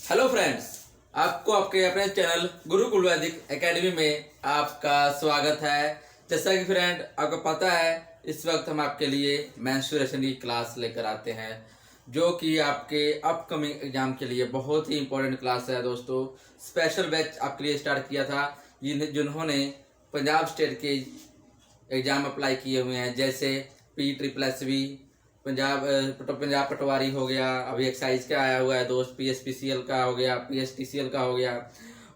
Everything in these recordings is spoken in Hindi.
हेलो फ्रेंड्स, आपको आपके अपने चैनल गुरुकुल वैदिक एकेडमी में आपका स्वागत है। जैसा कि फ्रेंड आपको पता है, इस वक्त हम आपके लिए मेंस्ट्रुएशन की क्लास लेकर आते हैं, जो कि आपके अपकमिंग एग्जाम के लिए बहुत ही इंपॉर्टेंट क्लास है। दोस्तों, स्पेशल बैच आपके लिए स्टार्ट किया था जिन्होंने पंजाब स्टेट के एग्जाम अप्लाई किए हुए हैं, जैसे PSSB, पंजाब पटवारी हो गया, अभी एक्साइज का आया हुआ है दोस्त, PSPCL का हो गया, PSTCL का हो गया,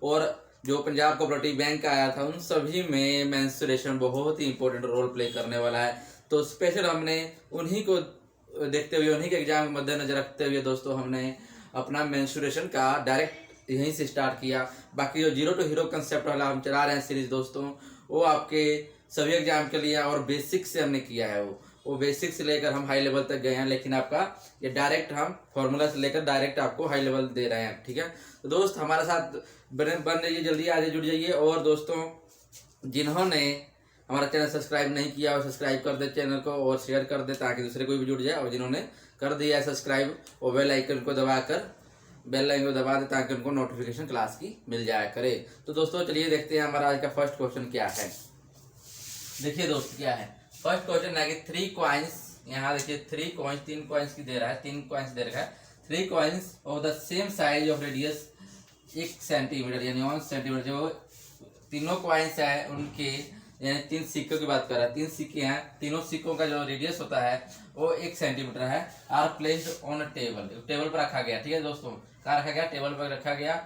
और जो पंजाब कोऑपरेटिव बैंक का आया था, उन सभी में मेंस्ट्रुएशन बहुत ही इंपॉर्टेंट रोल प्ले करने वाला है। तो स्पेशल हमने उन्हीं को देखते हुए, उन्हीं के एग्जाम को मद्देनजर रखते हुए दोस्तों, हमने अपना मेंस्ट्रुएशन का डायरेक्ट यहीं से स्टार्ट किया। बाकी जो जीरो टू हीरो कंसेप्ट वाला हम चला रहे हैं सीरीज दोस्तों, वो आपके सभी एग्जाम के लिए और बेसिक से हमने किया है। वो बेसिक से लेकर हम हाई लेवल तक गए हैं, लेकिन आपका ये डायरेक्ट हम फॉर्मूला से लेकर डायरेक्ट आपको हाई लेवल दे रहे हैं। ठीक है, तो दोस्त हमारे साथ बन रहिए, जल्दी आगे जुड़ जाइए। और दोस्तों, जिन्होंने हमारा चैनल सब्सक्राइब नहीं किया, और सब्सक्राइब कर दे चैनल को और शेयर कर दे, ताकि दूसरे कोई भी जुड़ जाए। और जिन्होंने कर दिया है सब्सक्राइब, और बेल आइकन को दबा दे, ताकि उनको नोटिफिकेशन क्लास की मिल जाया करे। तो दोस्तों चलिए देखते हैं हमारा आज का फर्स्ट क्वेश्चन क्या है। देखिए दोस्त, क्या है फर्स्ट क्वेश्चन है कि 3 कॉइन्स, यहाँ देखिए 3 कॉइन्स, 3 कॉइन्स की दे रहा है, 3 कॉइन्स दे रखा है। 3 coins of the same size of radius 1 centimetre, यानी 1 सेंटीमीटर। जो तीनों कॉइन्स है उनके, यानी 3 सिक्कों की बात कर रहा है, 3 सिक्के हैं, तीनों सिक्कों का जो रेडियस होता है वो 1 सेंटीमीटर है। Are placed on a table, table पर रखा गया। ठीक है दोस्तों, कहाँ रखा गया? टेबल पर रखा गया।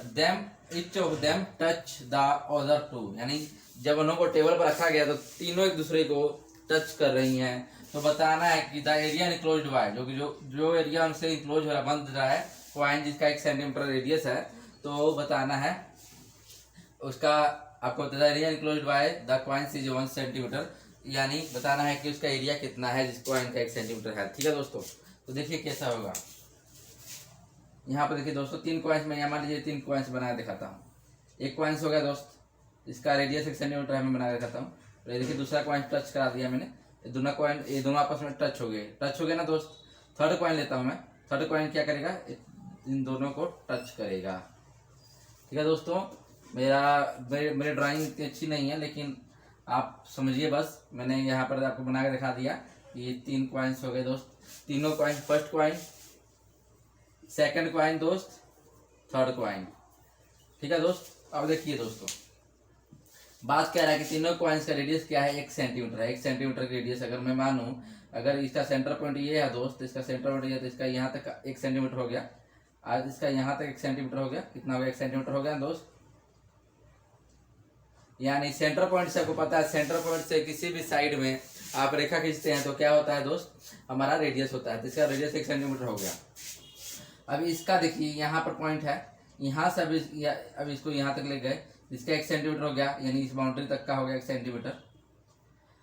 Them each of them touch the other two, यानी जब उन्हों को टेबल पर रखा गया तो तीनों एक दूसरे को टच कर रही हैं। तो बताना है कि द एरिया इनक्लोज्ड बाय, जो एरिया उनसे इनक्लोज हो रहा है, बंद रहा है, कॉइन जिसका 1 सेंटीमीटर रेडियस है, तो बताना है उसका। आपको the area enclosed by the coin is 1 centimetre, यानी बताना है कि उसका एरिया कितना है जिस कॉइन का 1 सेंटीमीटर है। ठीक है दोस्तों, तो देखिए कैसा होगा। यहाँ पर देखिए दोस्तों, 3 कॉइन्स में, यहाँ मान लीजिए 3 कॉइन्स बनाया दिखाता हूँ। एक कॉइन्स हो गया दोस्त, इसका रेडियस 1 सेंटीमीटर है, मैं बना के दिखाता हूँ। ये देखिए दूसरा कॉइन टच करा दिया मैंने, ये दोनों आपस में टच हो गए ना दोस्त। थर्ड कॉइन लेता हूँ मैं। थर्ड कॉइन क्या करेगा? इन दोनों को टच करेगा। ठीक है दोस्तों, मेरी ड्राइंग इतनी अच्छी नहीं है, लेकिन आप समझिए बस। मैंने यहाँ पर आपको बना के दिखा दिया कि ये 3 कॉइन्स हो गए दोस्त। तीनों coin, first coin, second coin दोस्त, थर्ड कॉइन। ठीक है दोस्त, अब देखिए दोस्तों, बात कह रहा है कि तीनों कॉइन्स का रेडियस क्या है? 1 सेंटीमीटर है। 1 सेंटीमीटर की रेडियस अगर मैं मानूं, अगर इसका सेंटर पॉइंट ये है दोस्त, इसका सेंटर पॉइंट ये, तो इसका यहाँ तक 1 सेंटीमीटर हो गया। आज इसका यहाँ तक 1 सेंटीमीटर हो गया। कितना हो गया? 1 सेंटीमीटर हो गया दोस्त। यानी सेंटर पॉइंट से आपको पता है, सेंटर पॉइंट से किसी भी साइड में आप रेखा खींचते हैं तो क्या होता है दोस्त? हमारा रेडियस होता है। तो इसका रेडियस 1 सेंटीमीटर हो गया। अब इसका देखिए, यहाँ पर पॉइंट है, यहाँ से अब इसको यहाँ तक ले गए, इसका 1 सेंटीमीटर हो गया, यानी इस बाउंड्री तक का हो गया 1 सेंटीमीटर।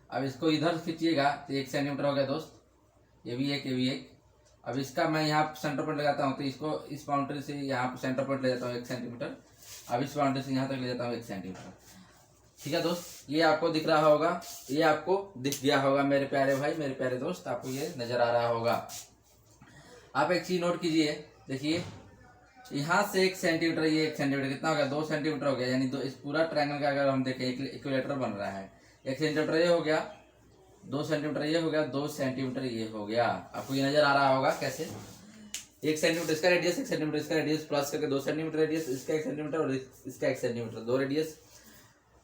अब इसको इधर खींचिएगा तो 1 सेंटीमीटर हो गया दोस्त। ये भी एक। अब इसका मैं यहाँ सेंटर पॉइंट लगाता हूँ, तो इसको इस बाउंड्री से यहाँ पर सेंटर पॉइंट ले जाता हूँ 1 सेंटीमीटर। अब इस बाउंड्री से यहाँ तक ले जाता हूँ 1 सेंटीमीटर। ठीक है दोस्त, ये आपको दिख रहा होगा, ये आपको दिख गया होगा मेरे प्यारे भाई, मेरे प्यारे दोस्त, आपको ये नजर आ रहा होगा। आप एक चीज नोट कीजिए, देखिए यहाँ से 1 सेंटीमीटर, ये 1 सेंटीमीटर कितना हो गया? 2 सेंटीमीटर हो गया। यानी इस पूरा ट्रायंगल का अगर हम देखें, इक्विलेटर बन रहा है। 1 सेंटीमीटर ये हो गया, 2 सेंटीमीटर ये हो गया, 2 सेंटीमीटर ये हो गया। आपको ये नजर आ रहा होगा कैसे? 1 सेंटीमीटर इसका रेडियस, 1 सेंटीमीटर इसका रेडियस, प्लस करके 2 सेंटीमीटर रेडियस, इसका 1 सेंटीमीटर और इसका 1 सेंटीमीटर, 2 रेडियस,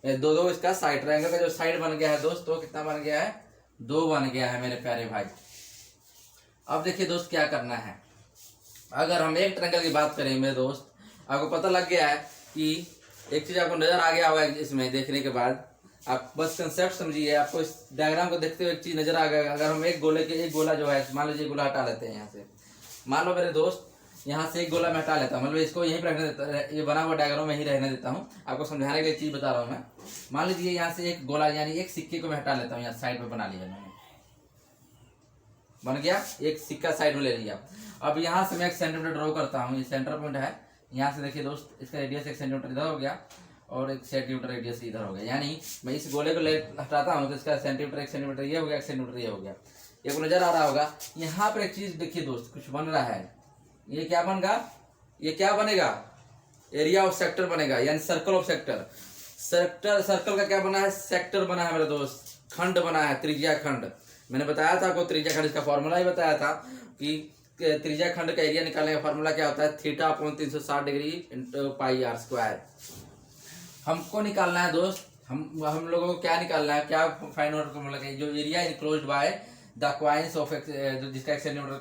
दो इसका साइड, ट्रायंगल का जो साइड बन गया है दोस्त, तो कितना बन गया है? 2 बन गया है मेरे प्यारे भाई। अब देखिए दोस्त, क्या करना है। अगर हम एक ट्रायंगल की बात करें मेरे दोस्त, आपको पता लग गया है कि एक चीज आपको नजर आ गया होगा इसमें देखने के बाद। आप बस कंसेप्ट समझिए, आपको इस डायग्राम को देखते हुए एक चीज नजर आ गया। अगर हम एक गोला जो है, मान लीजिए गोला हटा लेते हैं यहाँ से, मान लो मेरे दोस्त यहाँ से एक गोला मैं हटा लेता हूँ, मतलब इसको यहीं पर रहने देता, ये बना हुआ डायग्राम में ही रहने देता हूँ। आपको समझाने के लिए चीज बता रहा हूँ मैं। मान लीजिए यहाँ से एक गोला, यानी एक सिक्के को मैं हटा लेता हूँ, यहाँ साइड में बना लिया मैंने, बन गया एक सिक्का साइड में ले लिया। अब यहाँ से मैं 1 सेंटीमीटर ड्रॉ करता हूँ, ये सेंटर पॉइंट है। यहाँ से देखिए दोस्त, इसका रेडियस 1 सेंटीमीटर इधर हो गया और 1 सेंटीमीटर रेडियस इधर हो गया। यानी मैं इस गोले को हटाता हूँ तो इसका सेंटीमीटर 1 सेंटीमीटर ये हो गया, 1 सेंटीमीटर ये हो गया। ये को नजर आ रहा होगा। यहाँ पर एक चीज देखिए दोस्त, कुछ बन रहा है। ये क्या बन गया? ये क्या बनेगा, एरिया ऑफ सेक्टर बनेगा, यानी सर्कल ऑफ सेक्टर। सर्कल का क्या बना है, सेक्टर बना है मेरे दोस्त, खंड बना है, त्रिज्या खंड। मैंने बताया था आपको त्रिज्या खंड, इसका फॉर्मूला ही बताया था कि त्रिज्या खंड का एरिया निकालने का फॉर्मूला क्या होता है, θ/360 degree into pi r square. हमको निकालना है दोस्त, हम लोगों को क्या निकालना है, क्या फाइंड आउट फॉर्मूला है, जो area enclosed by the coins of जिसका 1 सेंटीमीटर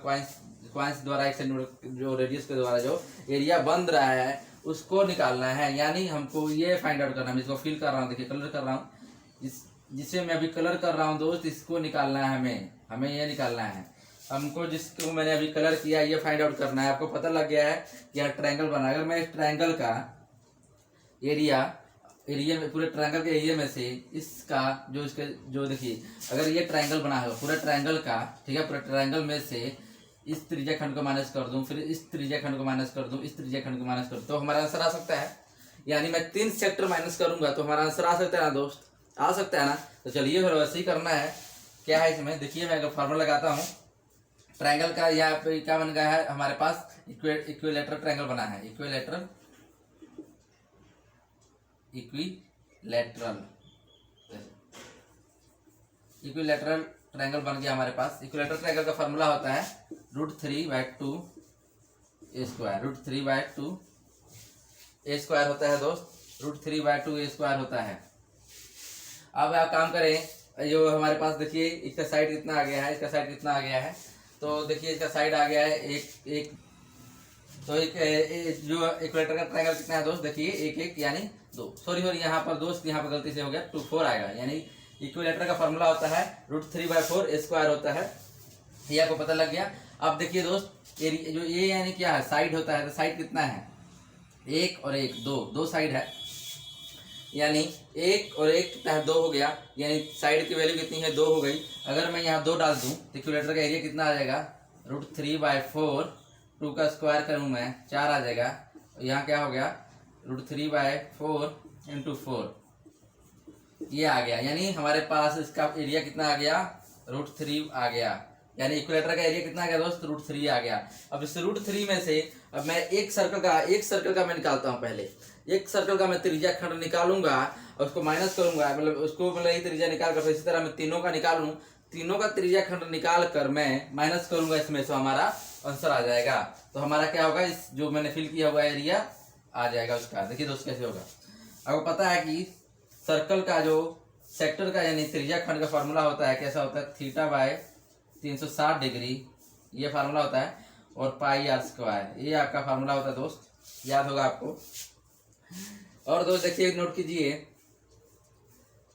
क्वाइंस द्वारा 1 सेंटीमीटर जो रेडियस के द्वारा जो एरिया बन रहा है उसको निकालना है। यानी हमको ये फाइंड आउट करना है। मैं इसको फिल कर रहा हूँ, देखिए कलर कर रहा हूँ, जिसे मैं अभी कलर कर रहा हूँ दोस्त, इसको निकालना है हमें ये निकालना है हमको, जिसको मैंने अभी कलर किया ये फाइंड आउट करना है। आपको पता लग गया है कि यहाँ ट्रायंगल बना। अगर मैं इस ट्रायंगल का एरिया में, पूरे ट्रायंगल के एरिया में से इसका जो देखिए, अगर ये ट्रायंगल बना है पूरे ट्रायंगल का, ठीक है, पूरे ट्रायंगल में से इस त्रिज्या खंड को माइनस कर दूं, फिर इस त्रिज्या खंड को माइनस कर दूं, इस त्रिज्या खंड को माइनस कर दूं, तो हमारा आंसर आ सकता है। यानी मैं 3 सेक्टर माइनस करूंगा तो हमारा आंसर आ सकता है ना दोस्त, आ सकता है ना। तो चलिए फिर वैसे ही करना है। क्या है इसमें, देखिए मैं अगर फॉर्मूला लगाता हूँ ट्रायंगल का, यहाँ पे क्या बन गया है हमारे पास, इक्विलेटरल ट्रायंगल बना है, इक्विलेटरल ट्रायंगल बन गया हमारे पास। इक्विलेटरल ट्रायंगल का फॉर्मूला होता है √3/2 a स्क्वायर, √3/2 a स्क्वायर होता है दोस्त, √3/2 a स्क्वायर होता है। अब आप काम करें, जो हमारे पास देखिए इसका साइड कितना आ गया है, इसका साइड कितना आ गया है, तो देखिए इसका साइड आ गया है एक तो एक जो इक्वेटर का ट्रायंगल कितना है दोस्त, देखिए 1 यानी 2, सॉरी यहाँ पर दोस्त, यहाँ पर गलती से हो गया 2/4 आएगा। यानी इक्विलेटर का फॉर्मूला होता है √3/4 a स्क्वायर होता है, ये आपको पता लग गया। अब देखिए दोस्त एरिया जो ये यानी क्या है, साइड होता है, तो साइड कितना है, 1 और 1 दो साइड है, यानी 1 और 1 कितना है, 2 हो गया, यानी साइड की वैल्यू कितनी है, 2 हो गई। अगर मैं यहाँ 2 डाल दूँ तो इक्विलेटर का एरिया कितना आ जाएगा, √3/4, 2 का स्क्वायर करूँ मैं 4 आ जाएगा। यहाँ क्या हो गया, √3/4 × 4 ये आ गया। यानी हमारे पास इसका एरिया कितना आ गया, √3 आ गया। यानी इक्विलेटर का एरिया कितना आ गया दोस्त, √3 आ गया। अब इस √3 में से अब मैं एक सर्कल का मैं निकालता हूँ। पहले एक सर्कल का मैं त्रिज्या खंड निकालूंगा और उसको माइनस करूंगा, मतलब उसको ये त्रिज्या निकाल कर, इसी तरह मैं तीनों का निकालूं, तीनों का त्रिज्या खंड निकाल कर मैं माइनस करूंगा इसमें, तो हमारा आंसर आ जाएगा। तो हमारा क्या होगा, इस जो मैंने फिल किया हुआ एरिया आ जाएगा उसका। देखिए दोस्त कैसे होगा, आपको पता है कि सर्कल का जो सेक्टर का यानी त्रिज्या खंड का फॉर्मूला होता है, कैसा होता है, θ/360 डिग्री ये फार्मूला होता है, और पाई आर स्क्वायर ये आपका फार्मूला होता है दोस्त, याद होगा आपको। और दोस्त देखिए नोट कीजिए,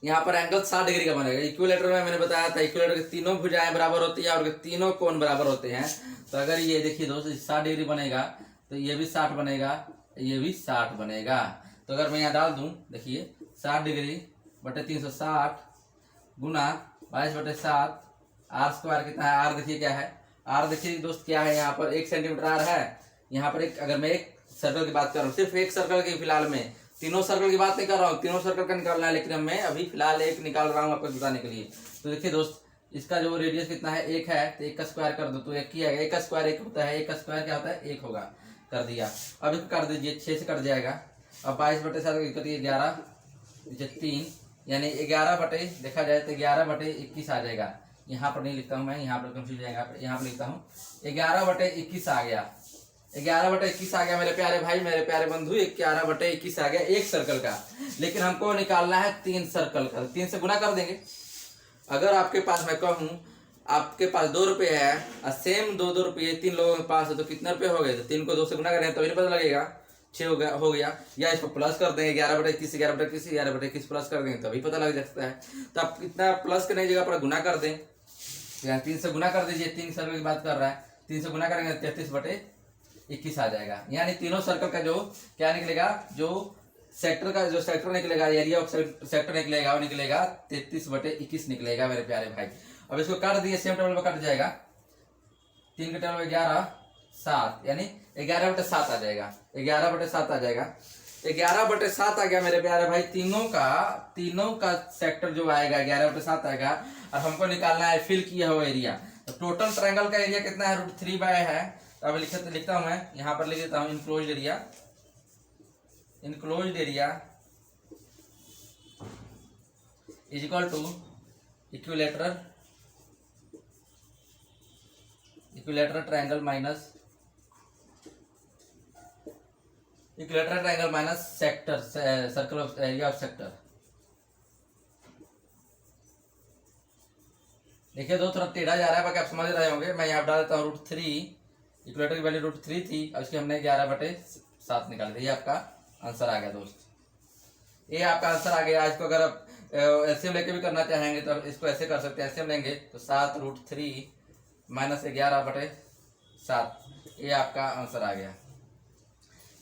यहाँ पर एंगल 60 डिग्री का बनेगा। इक्विलेटर में मैंने बताया था इक्विलेटर की तीनों भुजाएं बराबर होती है और तीनों कोण बराबर होते हैं। तो अगर ये देखिए दोस्त 60 डिग्री बनेगा तो ये भी 60 बनेगा, ये भी 60 बनेगा। तो अगर मैं यहाँ डाल दूं, देखिए 60 डिग्री बटे 360 गुना 22/7, आर स्क्वायर कितना है, आर देखिए क्या है, आर देखिए दोस्त क्या है, यहाँ पर 1 सेंटीमीटर आर है। यहाँ पर अगर मैं एक सर्कल की बात कर रहा हूँ, सिर्फ एक सर्कल की, फिलहाल में तीनों सर्कल की बात नहीं कर रहा हूँ, तीनों सर्कल का निकालना है, लेकिन मैं अभी फिलहाल एक निकाल रहा हूँ आपको बताने के लिए। तो देखिए दोस्त इसका जो रेडियस कितना है, 1 है, तो 1 का स्क्वायर कर दो तो 1 ही आएगा। 1 का स्क्वायर 1 होता है, 1 का स्क्वायर क्या होता है, 1 होगा, कर दिया। अब इसको कर दीजिए, 6 से कट जाएगा। अब 22/7 11 3, यानी 11 बटे देखा जाए तो 11/21 आ जाएगा। यहाँ पर नहीं लिखता हूँ मैं, यहाँ पर कंफ्यूज जाएगा, यहाँ पर लिखता हूँ 11/21 आ गया। 11/21 आ गया मेरे प्यारे भाई, मेरे प्यारे बंधु, 11/21 आ गया एक सर्कल का। लेकिन हमको निकालना है 3 सर्कल का, 3 से गुना कर देंगे। अगर आपके पास मैं कहूँ आपके पास 2 रुपये है और सेम 2 रुपये 3 लोगों के पास है, तो कितने रुपये हो गए, तो 3 को 2 से गुना करें तभी पता लगेगा, 6 हो गया। या इसको प्लस कर देंगे, 11/21 11/21 प्लस कर देंगे तभी पता लग सकता है। तो आप कितना प्लस करने की जगह पर गुना कर दें, 3 से गुना कर दीजिए, 3 सर्कल की बात कर रहा है, 3 से गुना करेंगे 33/21 आ जाएगा। यानी तीनों सर्कल का जो क्या निकलेगा, जो सेक्टर का जो सेक्टर निकलेगा, एरिया ऑफ सेक्टर निकलेगा, वो निकलेगा 33/21 निकलेगा मेरे प्यारे भाई। अब इसको काट दिए, सेम टेबल में कट जाएगा, 3 के टेबल में 11 7, यानी 11/7 आ जाएगा, 11/7 आ जाएगा, 11/7 आ गया मेरे प्यारे भाई। तीनों का सेक्टर जो आएगा 11/7 आएगा। और हमको निकालना है फिल किया हुआ एरिया। तो टोटल ट्रायंगल का एरिया कितना है, √3 है, तो अब लिखता हूँ मैं यहाँ पर लिख देता हूँ enclosed area is equal to equilateral triangle minus sector circle of area of sector. देखिए दो थोड़ा टेढ़ा जा रहा है, बाकी आप समझ रहे होंगे। मैं यहाँ डाल देता हूँ √3, इक्वेलेटर की वैल्यू √3 थी, अब इसकी हमने 11/7 निकाल दी। ये आपका आंसर आ गया दोस्त, ये आपका आंसर आ गया। इसको अगर आप एलसीएम लेके भी करना चाहेंगे तो इसको ऐसे कर सकते हैं। एलसीएम लेंगे तो 7√3 - 11/7, ये आपका आंसर आ गया।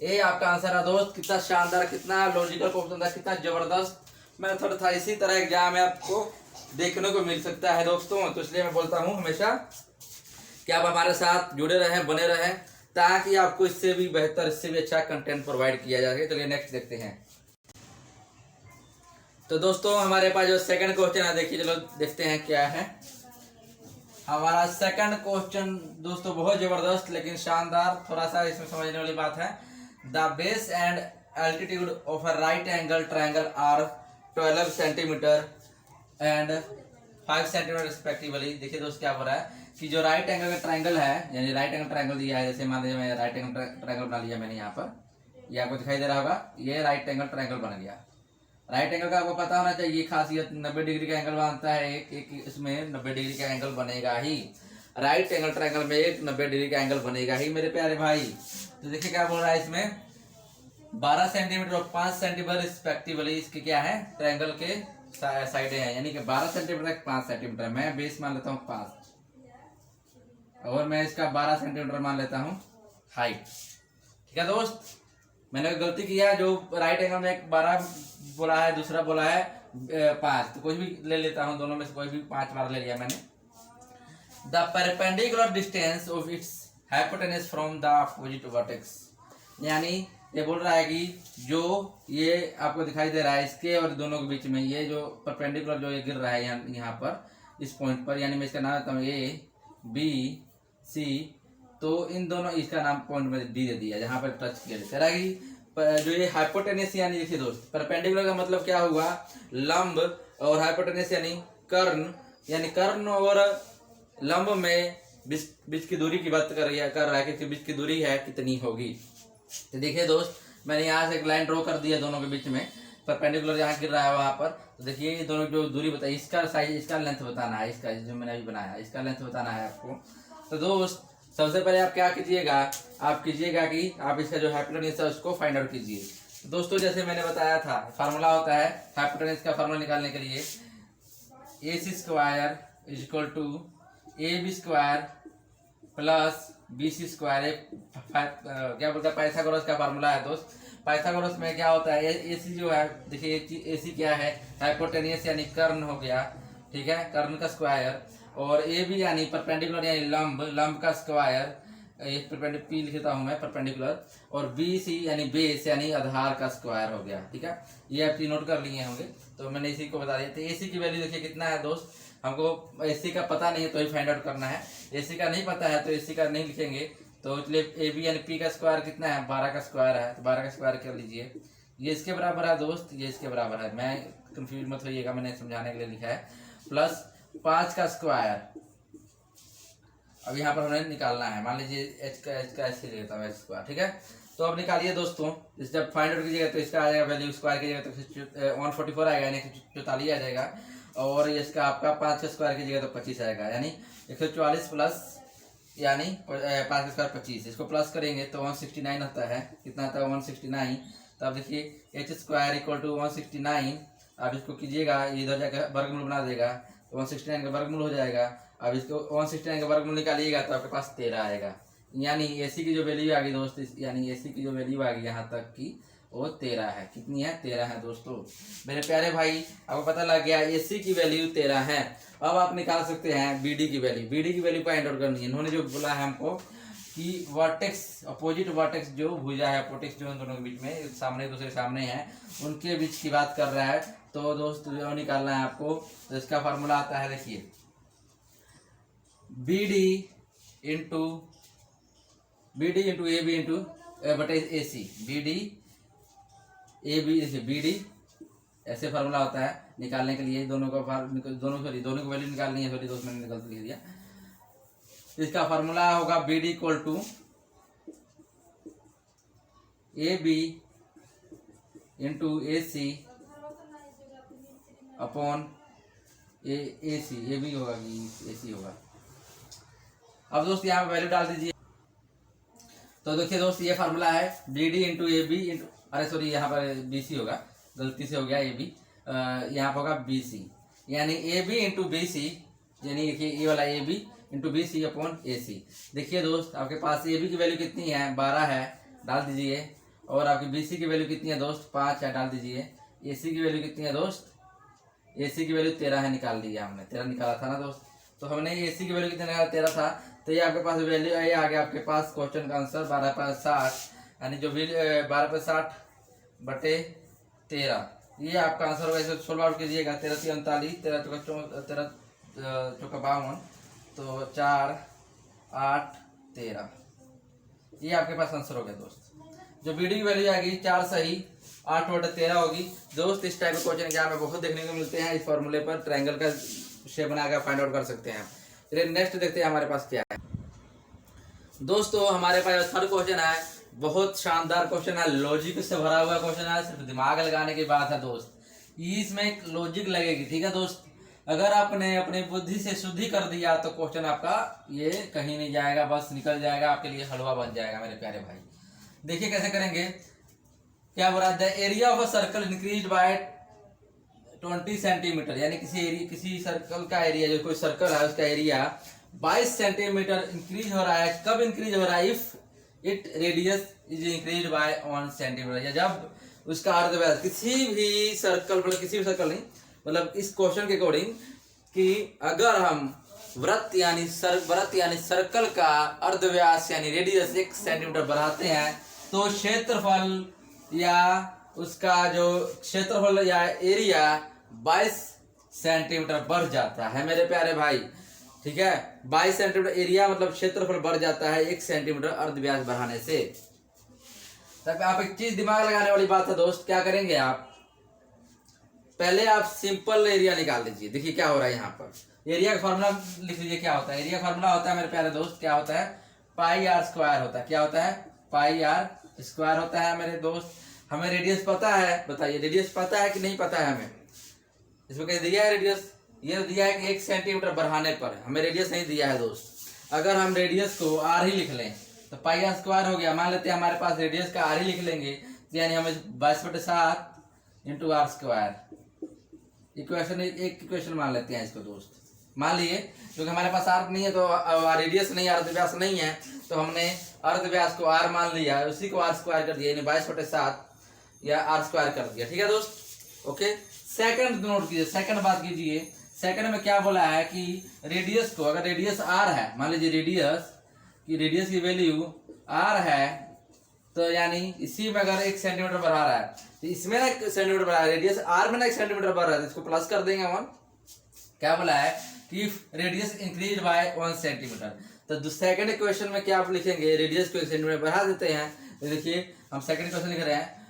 ये आपका आंसर है दोस्त। कितना शानदार, कितना लॉजिकल क्वेश्चन था, कितना जबरदस्त मेथड था। इसी तरह एग्जाम में आपको देखने को मिल सकता है दोस्तों। तो इसलिए मैं बोलता हूँ हमेशा कि आप हमारे साथ जुड़े रहें, बने रहें, ताकि आपको इससे भी बेहतर, इससे भी अच्छा कंटेंट प्रोवाइड किया जा सके। चलिए नेक्स्ट देखते हैं। तो दोस्तों हमारे पास जो सेकंड क्वेश्चन है, देखिए चलो देखते हैं क्या है हमारा सेकंड क्वेश्चन। दोस्तों बहुत जबरदस्त लेकिन शानदार, थोड़ा सा इसमें समझने वाली बात है। The base and altitude of a right angle triangle are 12 centimetre and 5 centimetre respectively. देखिए दोस्त क्या हो रहा है कि जो राइट एंगल का ट्रायंगल है, यानी राइट एंगल ट्रायंगल दिया है, जैसे मान लीजिए मैं राइट एंगल ट्रायंगल बना लिया मैंने यहाँ पर, ये आपको दिखाई दे रहा होगा, ये राइट एंगल ट्रायंगल बन गया। राइट एंगल का आपको पता होना चाहिए, ये खासियत 90 डिग्री का एंगल बनता है, एक इसमें 90 डिग्री का एंगल बनेगा ही। राइट एंगल ट्रायंगल में एक 90 डिग्री का एंगल बनेगा ही मेरे प्यारे भाई। तो देखिए क्या बोल रहा है इसमें, 12 सेंटीमीटर और 5 सेंटीमीटर रिस्पेक्टिवली इसके क्या है, ट्रायंगल के साइडें हैं, यानी कि 12 सेंटीमीटर 5 सेंटीमीटर। मैं बेस मान लेता हूँ 5 और मैं इसका 12 सेंटीमीटर मान लेता हूँ हाइट। ठीक है दोस्त, मैंने गलती किया, जो राइट एंगल में 12 बोला है, दूसरा बोला है 5, तो कोई भी ले लेता हूँ, दोनों में से कोई भी 5 बार ले लिया मैंने। The perpendicular distance of its hypotenuse from the opposite vertex, यानी ये बोल रहा है कि जो ये आपको दिखाई दे रहा है, इसके और दोनों के बीच में ये जो परपेंडिकुलर जो ये गिर रहा है यहाँ पर इस पॉइंट पर, यानी मैं इसका नाम देता हूँ ABC, तो इन दोनों, इसका नाम पॉइंट में डी दे दिया जहाँ पर टच किया जाता है कि जो ये हाइपोटेनस, यानी देखिए दोस्त परपेंडिकुलर का मतलब क्या हुआ, लंब, और हाइपोटेनस यानी कर्ण, यानी कर्ण और लंब में बीच की दूरी की बात कर रहा है कि बीच की दूरी है कितनी होगी। तो देखिए दोस्त, मैंने यहाँ से एक लाइन ड्रॉ कर दिया दोनों के बीच में, परपेंडिकुलर जहाँ गिर रहा है वहाँ पर। तो देखिए ये दोनों जो दूरी बताइए, इसका साइज, इसका लेंथ बताना है, इसका जो मैंने अभी बनाया इसका लेंथ बताना है आपको। तो दोस्त सबसे पहले आप क्या कीजिएगा, आप कीजिएगा कि आप इसका जो हाइपोटेनस है उसको फाइंड आउट कीजिए। दोस्तों जैसे मैंने बताया था, फार्मूला होता है हाइपोटेनस का, फार्मूला निकालने के लिए AC² = AB² प्लस BC²। क्या बोलता है, पाइथागोरस का फार्मूला है दोस्त। पाइथागोरस में क्या होता है, AC जो है, देखिए AC क्या है, हाइपोटेनस यानी कर्ण हो गया, ठीक है, कर्ण का स्क्वायर, और AB यानी परपेंडिकुलर यानी लंब का स्क्वायर, एक परपेंडिकुलर P लिखता हूँ मैं परपेंडिकुलर, और BC यानी बेस यानी आधार का स्क्वायर हो गया। ठीक है, ये आप नोट कर लिए होंगे, तो मैंने इसी को बता दिया। तो AC की वैल्यू देखिए कितना है दोस्त, हमको AC का पता नहीं है तो ही फाइंड आउट करना है। AC का नहीं पता है तो AC का नहीं लिखेंगे, तो इसलिए AB यानी P का स्क्वायर कितना है, 12 का स्क्वायर है, तो 12 का स्क्वायर कर लीजिए। ये इसके बराबर है दोस्त, ये इसके बराबर है, मैं कंफ्यूज मत होइएगा, मैंने समझाने के लिए लिखा है, प्लस 5 का स्क्वायर। अब यहाँ पर हमें निकालना है, मान लीजिए h का ऐसे लेता हूँ h²। ठीक है, तो अब निकालिए दोस्तों, इस जब फाइंड आउट कीजिएगा तो इसका आ जाएगा वैल्यू, स्क्वायर कीजिएगा तो 144 आएगा, यानी 144 आ जाएगा, और इसका आपका 5 का स्क्वायर कीजिएगा तो 25 आएगा, यानी 144 प्लस यानी 5 का स्क्वायर 25, इसको प्लस करेंगे तो 169 आता है। कितना आता है, 169। तो अब देखिए h² = 169, अब इसको कीजिएगा, इधर जाकर वर्गमूल बना देगा, तो 169 का वर्गमूल हो जाएगा। अब इसको 169 का वर्गमूल निकालिएगा तो आपके पास 13 आएगा, यानी AC की जो वैल्यू आ गई दोस्त, यानी AC की जो वैल्यू आ गई यहाँ तक की वो 13 है। कितनी है, 13 है दोस्तों। मेरे प्यारे भाई आपको पता लग गया AC की वैल्यू 13 है। अब आप निकाल सकते हैं BD की वैल्यू। BD की वैल्यू फाइंड आउट करनी है। इन्होंने जो बोला है हमको कि वर्टेक्स, अपोजिट वर्टेक्स जो भुजा है, अपोटेक्स जो दोनों के बीच में सामने दूसरे सामने है, उनके बीच की बात कर रहा है। तो दोस्त जो निकालना है आपको, तो इसका फार्मूला आता है, देखिए BD × B D into A B into बटे A C, B D A B, देखिए बी डी ऐसे फार्मूला होता है निकालने के लिए, दोनों की वैल्यू निकालनी है। सॉरी दोस्त मैंने गलत लिख दिया। इसका फार्मूला होगा B D equal to A B into A C upon A C, A B होगा कि ए सी होगा। अब दोस्त यहाँ पे वैल्यू डाल दीजिए। तो देखिए दोस्त ये फार्मूला है B D into A B into, अरे सॉरी यहाँ पर बी सी होगा, गलती से हो गया ए बी, यहाँ पर होगा बी सी, यानी A B into B C, यानी देखिए ये वाला A B into B C upon A C. देखिए दोस्त आपके पास ए बी की वैल्यू कितनी है, 12 है, डाल दीजिए। और आपकी बी सी की वैल्यू कितनी है दोस्त, 5 है, डाल दीजिए। ए सी की वैल्यू कितनी है दोस्त, ए सी की वैल्यू 13 है, निकाल लिया हमने, 13 निकाला था ना दोस्त। तो हमने ए सी की वैल्यू कितनी निकाला, 13 था। तो ये आपके पास वैल्यू ये आ गया आपके पास क्वेश्चन का आंसर 12/60, यानी जो भी 12/60 बटे 13, ये आपका आंसर होगा। इसे सोल्व आउट कीजिएगा, 13 × 39, 13 चौका 52, तो 4 8 13, ये आपके पास आंसर हो गया दोस्त। जो बी डी की वैल्यू आएगी 4 सही 8/13 होगी दोस्त। इस टाइप के क्वेश्चन एग्जाम में बहुत देखने को मिलते हैं। इस फॉर्मूले पर ट्रायंगल का शेप बनाकर फाइंड आउट कर सकते हैं। चलिए नेक्स्ट देखते हैं हमारे पास क्या है दोस्तों। हमारे पास थर्ड क्वेश्चन है, बहुत शानदार क्वेश्चन है, लॉजिक से भरा हुआ क्वेश्चन है, सिर्फ दिमाग लगाने की बात है दोस्त। इसमें एक लॉजिक लगेगी, ठीक है दोस्त। अगर आपने अपनी बुद्धि से शुद्धि कर दिया तो क्वेश्चन आपका ये कहीं नहीं जाएगा, बस निकल जाएगा, आपके लिए हलवा बन जाएगा मेरे प्यारे भाई। देखिए कैसे करेंगे, क्या बोला the area of a circle increase by 20 centimetre, यानी किसी सर्कल का एरिया, जो कोई सर्कल है उसका एरिया 22 सेंटीमीटर इंक्रीज हो रहा है। कब इंक्रीज हो रहा है, if it radius is increase by 1 centimetre, या जब उसका अर्धव्यास किसी भी सर्कल, मतलब किसी भी सर्कल नहीं, मतलब इस क्वेश्चन के अकॉर्डिंग कि अगर हम वृत्त यानी सर्कल का अर्धव्यास यानी रेडियस 1 सेंटीमीटर बढ़ाते हैं तो क्षेत्रफल या उसका जो क्षेत्रफल या एरिया 22 सेंटीमीटर बढ़ जाता है मेरे प्यारे भाई, ठीक है। 22 सेंटीमीटर एरिया मतलब क्षेत्रफल बढ़ जाता है 1 सेंटीमीटर अर्धव्यास बढ़ाने से। तब आप एक चीज दिमाग लगाने वाली बात है दोस्त, क्या करेंगे आप, पहले आप सिंपल एरिया निकाल लीजिए। देखिए क्या हो रहा है यहाँ पर, एरिया का फॉर्मूला लिख लीजिए। क्या होता है एरिया का फॉर्मूला, होता है मेरे प्यारे दोस्त, क्या होता है, पाई आर स्क्वायर होता है। क्या होता है, पाई आर स्क्वायर होता है मेरे दोस्त। हमें रेडियस पता है, बताइए रेडियस पता है कि नहीं पता है हमें, इसमें कैसे दिया है रेडियस, ये दिया है कि 1 सेंटीमीटर बढ़ाने पर, हमें रेडियस नहीं दिया है दोस्त। अगर हम रेडियस को आर ही लिख लें तो पाई आर स्क्वायर हो गया। मान लेते हैं हमारे पास रेडियस का आर ही लिख लेंगे, यानी हमें 22/7 इंटू आर स्क्वायर, इक्वेशन एक इक्वेशन मान लेते हैं इसको दोस्त। मान लिए क्योंकि हमारे पास आर नहीं है तो रेडियस नहीं, अर्धव्यास नहीं है, तो हमने अर्धव्यास को आर मान लिया, उसी को आर स्क्वायर कर दिया, यानी 22/7 या आर स्क्वायर कर दिया, ठीक है दोस्त। ओके, सेकंड नोट कीजिए, सेकंड बात कीजिए। सेकंड में क्या बोला है कि रेडियस को, अगर रेडियस आर है, मान लीजिए रेडियस की वैल्यू आर है, तो यानी इसी में अगर 1 सेंटीमीटर बढ़ा रहा है तो इसमें ना 1 सेंटीमीटर बढ़ा है, रेडियस आर में ना 1 सेंटीमीटर बढ़ रहा है, तो इसको प्लस कर देंगे 1। क्या बोला है कि रेडियस इंक्रीज बाय 1 सेंटीमीटर, तो सेकंड इक्वेशन में क्या आप लिखेंगे, रेडियस को 1 सेंटीमीटर बढ़ा देते हैं। तो देखिए हम सेकंड इक्वेशन लिख रहे हैं,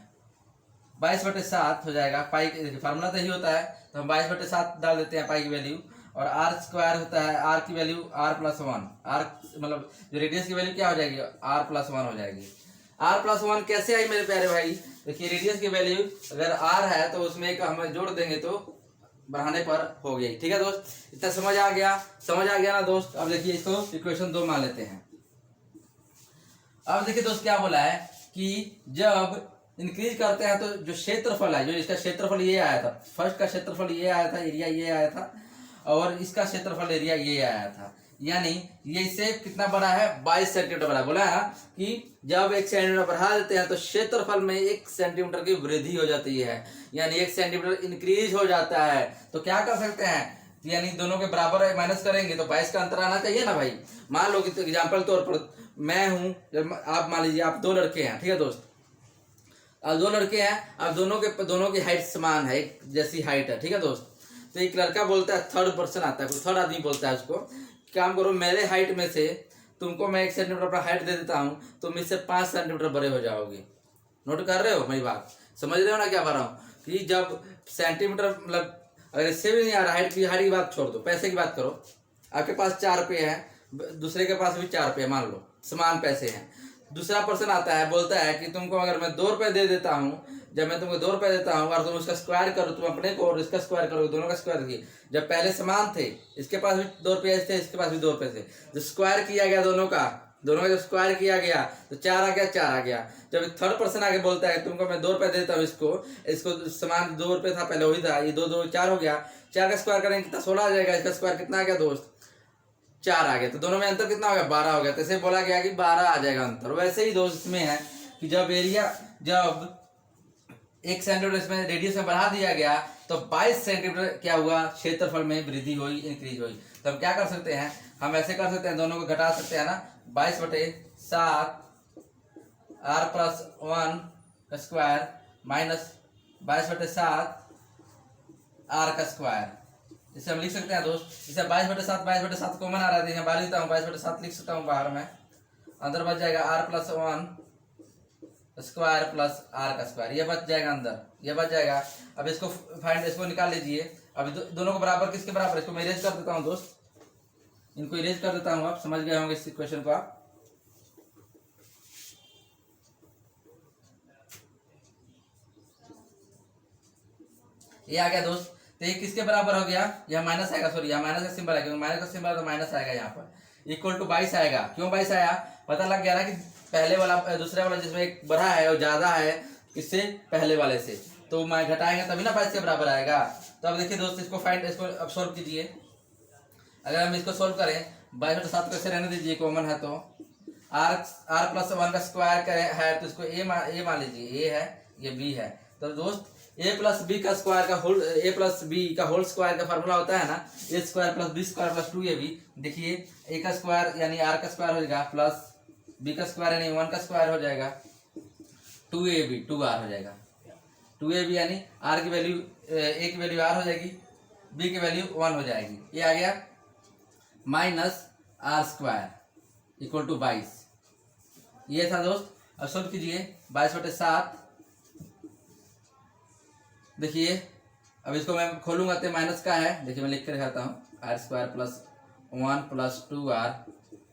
22/7 हो जाएगा, पाई फार्मूला तो यही होता है, तो हम 22/7 डाल देते हैं पाई की वैल्यू, और आर स्क्वायर होता है, आर की वैल्यू r+1, आर मतलब जो रेडियस की वैल्यू क्या हो जाएगी, r+1 हो जाएगी। r+1 कैसे आई मेरे प्यारे भाई, देखिए रेडियस की वैल्यू अगर r है तो उसमें एक हम जोड़ देंगे तो बढ़ाने पर हो गई, ठीक है दोस्त। इतना समझ आ गया ना दोस्त। अब देखिए इसको इक्वेशन 2 मान लेते हैं। अब देखिए दोस्त क्या बोला है कि जब इंक्रीज करते हैं तो जो क्षेत्रफल है, जो इसका क्षेत्रफल ये आया था, फर्स्ट का क्षेत्रफल ये आया था, एरिया ये आया था, और इसका क्षेत्रफल एरिया ये आया था, यानी ये इससे कितना बड़ा है, 22 सेंटीमीटर बड़ा। बोला है कि जब 1 सेंटीमीटर बढ़ा देते हैं तो क्षेत्रफल में 1 सेंटीमीटर की वृद्धि हो जाती है, यानी 1 सेंटीमीटर इंक्रीज हो जाता है। तो क्या कर सकते हैं, यानी दोनों के बराबर माइनस करेंगे तो 22 का अंतर आना चाहिए ना भाई। मान लो कि तो एग्जाम्पल तौर पर मैं हूं, आप मान लीजिए आप 2 लड़के हैं, ठीक है दोस्त, अब 2 लड़के हैं, अब दोनों की हाइट समान है, एक जैसी हाइट है, ठीक है दोस्त। तो एक लड़का बोलता है, थर्ड पर्सन आता है, कोई थर्ड आदमी बोलता है उसको, काम करो मेरे हाइट में से तुमको मैं 1 सेंटीमीटर पर हाइट दे देता हूँ, तुम इससे 5 सेंटीमीटर बड़े हो जाओगे। नोट कर रहे हो मेरी बात, समझ रहे हो ना क्या बता रहा हूँ? कि जब सेंटीमीटर मतलब अगर इससे भी नहीं आ रहा, हाइट की बात छोड़ दो, पैसे की बात करो। आपके पास 4 रुपये है, दूसरे के पास भी 4 रुपये, मान लो समान पैसे हैं। दूसरा पर्सन आता है, बोलता है कि तुमको अगर मैं 2 रुपये दे देता हूँ, जब मैं तुमको 2 रुपये देता हूँ और तुम उसका स्क्वायर करो, तुम अपने को और इसका स्क्वायर करो, दोनों का स्क्वायर किए। जब पहले समान थे, इसके पास भी 2 रुपये थे, इसके पास भी 2 रुपये थे, जब स्क्वायर किया गया दोनों का जब स्क्वायर किया गया तो 4 आ गया, 4 आ गया। जब थर्ड पर्सन आके बोलता है तुमको मैं 2 रुपये देता हूँ, इसको समान 2 रुपये था पहले, वही था, ये 2 2 4 हो गया। 4 का स्क्वायर करेंगे कितना, 16 आ जाएगा। इसका स्क्वायर कितना आ गया दोस्त, 4 आ गया। तो दोनों में अंतर कितना हो गया, 12 हो गया। तो इसे बोला गया कि 12 आ जाएगा अंतर। वैसे ही दोस्त इसमें है कि जब 1 सेंटीमीटर इसमें रेडियस में बढ़ा दिया गया तो 22 सेंटीमीटर क्या हुआ, क्षेत्रफल में वृद्धि हुई, इंक्रीज हुई। तो हम क्या कर सकते हैं, हम ऐसे कर सकते हैं, दोनों को घटा सकते हैं ना। 22/7 r+1 का स्क्वायर माइनस 22/7 r का स्क्वायर। इसे हम लिख सकते हैं दोस्त, इसे 22/7 कॉमन आ रहा है, बाहर लिखता हूँ, 22/7 लिख सकता हूँ बाहर में। अंदर बच जाएगा r+1 स्क्वायर प्लस r का स्क्वायर, ये बच जाएगा अंदर, ये बच जाएगा। अब इसको निकाल लीजिए। अब दोनों को बराबर, किसके बराबर, इसको मैं इरेज कर देता हूँ दोस्त, इनको इरेज कर देता हूँ। आप समझ गए होंगे इस क्वेश्चन को आप। ये आ गया दोस्त। तो ये किसके बराबर हो गया, यह माइनस आएगा, सॉरी यह माइनस का सिंबल है, क्योंकि माइनस का सिंबल है तो माइनस आएगा यहाँ पर। इक्वल टू 22 आएगा। क्यों 22 आया, पता लग गया ना कि पहले वाला दूसरे वाला जिसमें एक बढ़ा है वो ज्यादा है इससे पहले वाले से, तो मैं घटाएंगे तभी ना 22 के बराबर आएगा। तो अब देखिए दोस्त, इसको अब सोल्व कीजिए। अगर हम इसको सोल्व करें, 22/7 को ऐसे रहने दीजिए, कॉमन है तो r+1 का स्क्वायर करें है तो इसको ए मान लीजिए, ए है, ये बी है। तो दोस्त a+b का स्क्वायर का होल, a+b का होल स्क्वायर का फार्मूला होता है ना, a²+b² + 2ab। देखिए a का स्क्वायर यानी r का स्क्वायर हो जाएगा, प्लस b का स्क्वायर यानी 1 का स्क्वायर हो जाएगा, 2ab 2r हो जाएगा। 2ab यानी r की वैल्यू, a की वैल्यू r हो जाएगी, b की वैल्यू 1 हो जाएगी। ये आ गया माइनस r² इक्वल टू 22। ये था दोस्त। अब सोल्व कीजिए, 22/7। देखिए अब इसको मैं खोलूंगा तो माइनस का है, देखिए मैं लिख कर दिखाता हूँ, r² + 1 + 2r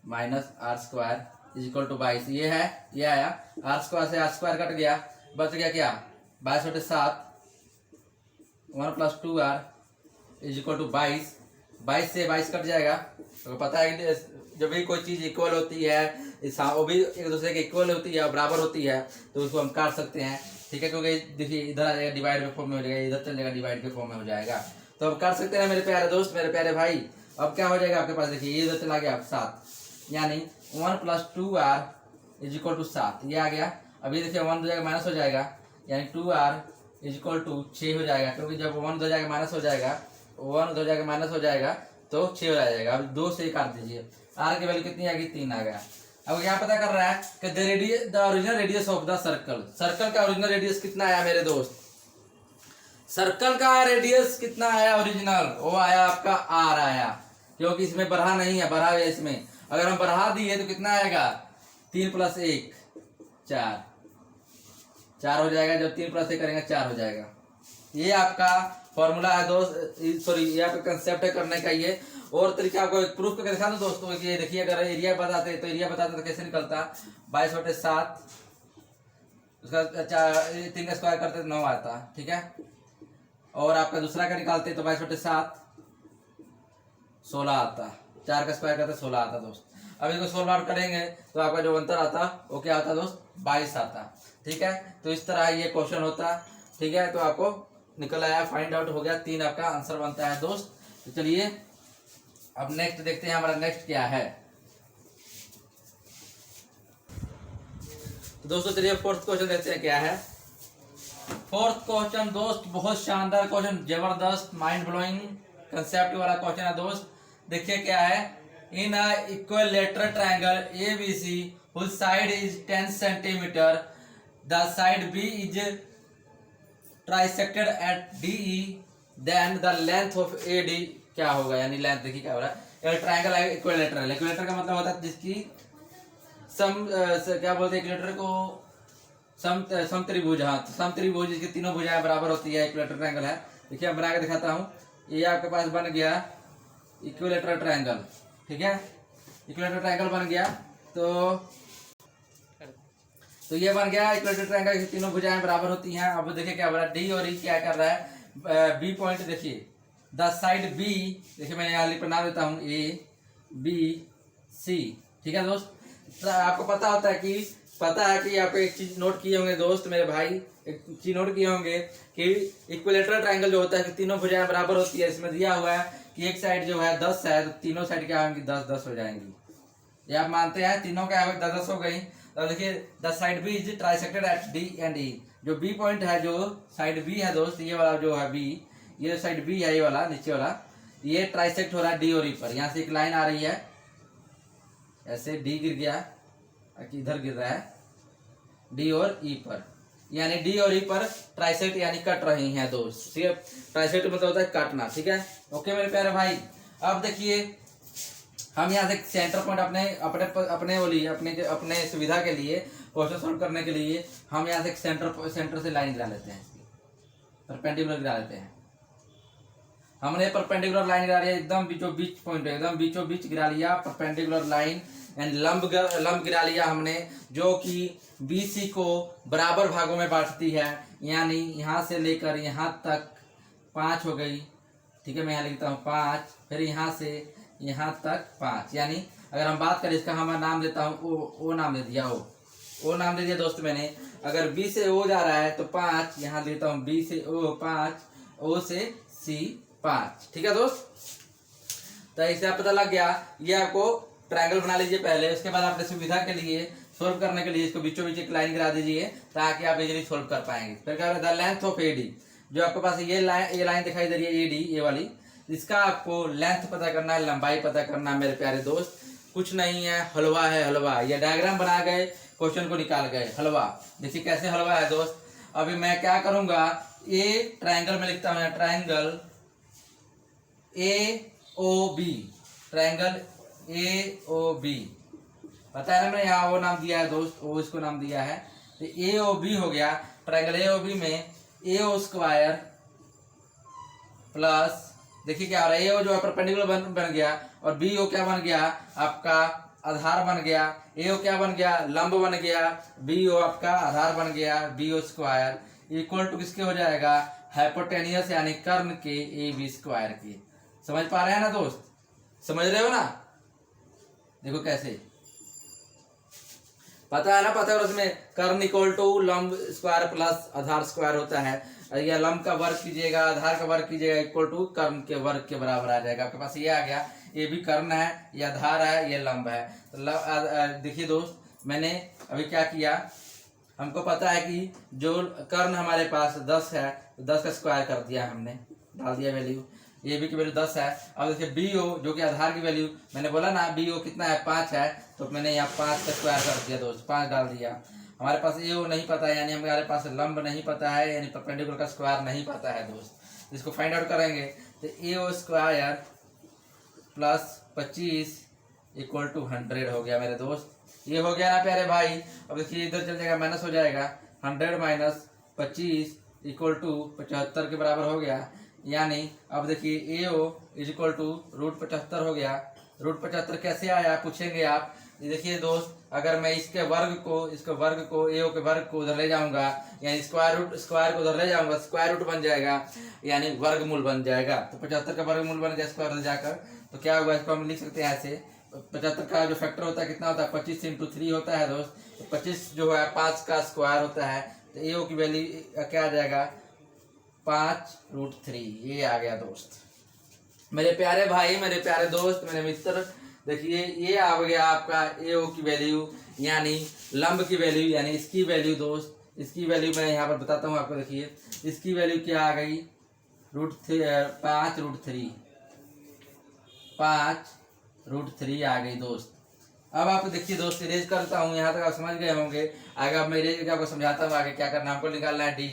minus r² equal to 22। ये है, ये आया, r² से r² कट गया, बच गया क्या, 22/7 1 + 2r इक्वल टू 22। 22 से 22 कट जाएगा। तो पता है कि जब भी कोई चीज़ इक्वल होती है, वो भी एक दूसरे के इक्वल होती है, बराबर होती है, तो उसको हम काट सकते हैं, ठीक है। क्योंकि देखिए इधर आ जाएगा डिवाइड के फॉर्म में हो जाएगा, इधर चल जाएगा डिवाइड के फॉर्म में हो जाएगा। तो अब काट सकते हैं मेरे प्यारे दोस्त, मेरे प्यारे भाई। अब क्या हो जाएगा आपके पास, देखिए ये इधर चला गया 7, यानी 1 + 2r इक्वल टू 7, ये आ गया। अभी देखिए 1 हो जाएगा माइनस हो जाएगा, यानी 2r इक्वल टू 6 हो जाएगा। क्योंकि जब 1 हो जाएगा माइनस हो जाएगा, 1 हो जाएगा माइनस हो जाएगा तो 6 हो जाएगा। अब 2 से काट दीजिए, r की वैल्यू कितनी आ गई, 3 आ गया। अब क्या पता कर रहा है कि the original radius of the circle, circle का ओरिजिनल रेडियस कितना आया मेरे दोस्त, सर्कल का रेडियस कितना आया ओरिजिनल, वो आया आपका r आया, क्योंकि इसमें बढ़ा नहीं है, बढ़ा है इसमें। अगर हम बढ़ा दिए तो कितना आएगा, 3 + 1 4 हो जाएगा। जब 3 + 1 करेंगे 4 हो जाएगा। ये आपका फॉर्मूला है दोस्त, सॉरी ये आपका कंसेप्ट है करने का। ये और तरीका आपको एक प्रूफ करके दिखा दो दोस्तों कि देखिए अगर एरिया बताते तो कैसे निकलता, 22/7 उसका 3 का स्क्वायर करते तो 9 आता, ठीक है। और आपका दूसरा का निकालते तो 22/7 16 आता, 4 का स्क्वायर करते 16 आता दोस्त। अब इसको सोल्व आउट करेंगे तो आपका जो अंतर आता वो क्या आता दोस्त, 22 आता, ठीक है। तो इस तरह ये क्वेश्चन होता, ठीक है। तो आपको निकल आया, फाइंड आउट हो गया, 3 आपका आंसर बनता है दोस्त। तो चलिए अब नेक्स्ट देखते हैं, हमारा नेक्स्ट क्या है। तो दोस्तों चलिए फोर्थ क्वेश्चन देखते हैं क्या है। फोर्थ क्वेश्चन दोस्त बहुत शानदार क्वेश्चन, जबरदस्त माइंड ब्लोइंग कंसेप्ट वाला क्वेश्चन है दोस्त। देखिए क्या है, in a equilateral triangle ABC whose side is 10 centimeter, the side B is trisected at DE, then the length of AD क्या होगा, यानी लेंथ देखिए क्या हो रहा है, ट्रायंगल है इक्विलेटरल। इक्विलेटरल का मतलब होता है जिसकी क्या बोलते हैं इक्विलेटर को, सम त्रिभुज। हाँ, सम त्रिभुज जिसकी तीनों भुजाएं बराबर होती है, इक्विलेटरल ट्रायंगल है। देखिए, बना के दिखाता हूँ। ये आपके पास बन गया इक्विलेटरल ट्रायंगल, ठीक है। इक्विलेटरल ट्रायंगल बन गया, तो ये बन गया इक्विलेटरल ट्रायंगल की तीनों भुजाएं बराबर होती हैं। अब देखिए क्या बोला, डी और ई क्या कर रहा है, बी पॉइंट देखिए, द साइड बी, देखिए मैं यहाँ बना देता हूँ ए बी सी, ठीक है दोस्त। तो आपको पता है कि आप एक चीज नोट किए होंगे दोस्त, मेरे भाई, एक चीज नोट किए होंगे कि इक्विलेटरल ट्रायंगल जो होता है कि तीनों भुजाएं बराबर होती है। इसमें दिया हुआ है कि एक साइड जो है 10 है, तो तीनों साइड क्या होंगी, 10-10 हो जाएंगी। ये आप मानते हैं, तीनों क्या है 10-10 हो गई। तो देखिए, the side B is trisected at D and E. जो बी पॉइंट है, जो साइड बी है दोस्त, ये वाला जो है बी, ये साइड बी है, ये वाला नीचे वाला, ये ट्राइसेक्ट हो रहा है डी और ई पर। यहाँ से एक लाइन आ रही है, ऐसे डी गिर गया, इधर गिर रहा है डी और ई पर, यानी डी और ई पर ट्राइसेक्ट यानी कट रही हैं दोस्त, ठीक है। ट्राइसेक्ट मतलब होता है काटना, ठीक है। ओके मेरे प्यारे भाई, अब देखिए हम यहाँ से सेंटर पॉइंट अपने सुविधा के लिए, क्वेश्चन सॉल्व करने के लिए हम यहाँ से सेंटर से लाइन गिरा लेते हैं, परपेंडिकुलर गिरा लेते हैं। हमने परपेंडिकुलर लाइन गिरा लिया, एकदम बीचों बीच पॉइंट, एकदम बीचों बीच गिरा लिया परपेंडिकुलर लाइन, एंड लंब गिरा लिया हमने, जो कि BC को बराबर भागों में बांटती है, यानी यहाँ से लेकर यहाँ तक 5 हो गई, ठीक है। मैं यहाँ लिखता हूँ 5, फिर यहाँ से यहाँ तक 5, यानी अगर हम बात करें इसका, हम नाम देता हूँ ओ नाम दे दिया, ओ नाम दे दिया दोस्त मैंने। अगर B से O जा रहा है तो 5, यहाँ लेता हूँ B से O 5, O से C 5, ठीक है दोस्त। तो इससे पता लग गया। ये आपको ट्रायंगल बना लीजिए पहले, उसके बाद अपने सुविधा के लिए सोल्व करने के लिए इसको बीचों बीच एक लाइन गिरा दीजिए, ताकि आप इजीली सोल्व कर पाएंगे। फिर क्या होगा, द लेंथ ऑफ AD, जो आपके पास ये लाइन दिखाई दे रही है AD, ये वाली, इसका आपको लेंथ पता करना है, लंबाई पता करना है मेरे प्यारे दोस्त। कुछ नहीं है, हलवा है, हलवा। ये डायग्राम बना गए, क्वेश्चन को निकाल गए, हलवा। देखिए कैसे हलवा है दोस्त। अभी मैं क्या करूंगा, ए ट्रायंगल में लिखता हूँ, ट्रायंगल AOB, ट्रायंगल AOB, पता है ना, मैंने यहाँ वो नाम दिया है दोस्त, वो इसको नाम दिया है, तो AOB हो गया। ट्रायंगल AOB में AO स्क्वायर प्लस, देखिए क्या हो रहा है, AO जो है परपेंडिकुलर बन गया, और BO क्या बन गया, आपका आधार बन गया। AO क्या बन गया, लंब बन गया। BO आपका आधार बन गया। BO स्क्वायर इक्वल टू किसके हो जाएगा, हाइपोटेनियस यानी कर्ण के AB स्क्वायर के। समझ पा रहे हैं ना दोस्त, समझ रहे हो ना। देखो कैसे, पता है ना, पता है उसमें कर्ण इक्वल टू लंब स्क्वायर प्लस आधार स्क्वायर होता है। या लंब का वर्ग कीजिएगा, आधार का वर्ग कीजिएगा, इक्वल टू कर्ण के वर्ग के बराबर आ जाएगा। आपके पास ये आ गया, ये भी कर्ण है, ये आधार है, ये लंब है। तो देखिए दोस्त, मैंने अभी क्या किया, हमको पता है कि जो कर्ण हमारे पास 10 है, तो 10 का स्क्वायर कर दिया हमने, डाल दिया वैल्यू। ये भी की वैल्यू 10 है। अब देखिए BO जो कि आधार की वैल्यू, मैंने बोला ना BO कितना है, 5 है, तो मैंने यहाँ 5 का स्क्वायर कर दिया दोस्त, 5 डाल दिया। हमारे पास AO नहीं पता है, यानी हमारे पास लंब नहीं पता है, यानी परपेंडिकुलर का स्क्वायर नहीं पता है दोस्त। इसको फाइंड आउट करेंगे तो AO square plus 25 equal to 100 हो गया मेरे दोस्त। ये हो गया ना प्यारे भाई। अब देखिए इधर चल जाएगा, माइनस हो जाएगा, 100 माइनस 25 इक्वल टू 75 के बराबर हो गया। यानी अब देखिए AO इज इक्वल टू √75 हो गया। √75 कैसे आया पूछेंगे आप। ये देखिए दोस्त, अगर मैं इसके वर्ग को AO के वर्ग को उधर ले जाऊंगा, यानी स्क्वायर को उधर ले जाऊंगा, स्क्वायर रूट बन जाएगा, यानी वर्गमूल बन जाएगा। तो 75 का वर्गमूल बन गया स्क्वायर ले जाकर, तो क्या होगा, इसको हम लिख सकते हैं ऐसे। 75 का जो फैक्टर होता है कितना होता है, 25 × 3 होता है दोस्त। तो 25 जो है 5 का स्क्वायर होता है, तो AO की वैल्यू क्या आ जाएगा, 5√3। ये आ गया दोस्त। मेरे प्यारे भाई, मेरे प्यारे दोस्त, मेरे मित्र, देखिए ये आ गया आपका AO की वैल्यू, यानी लंब की वैल्यू, यानी इसकी वैल्यू दोस्त। इसकी वैल्यू मैं यहाँ पर बताता हूँ आपको। देखिए इसकी वैल्यू क्या आ गई, 5√3, 5√3 आ गई दोस्त। अब आप देखिए दोस्त, इरेज करता हूँ, यहाँ तक आप समझ गए होंगे। आगे अब मैं इरेज आपको समझाता हूँ आगे क्या करना है। हमको निकालना है D।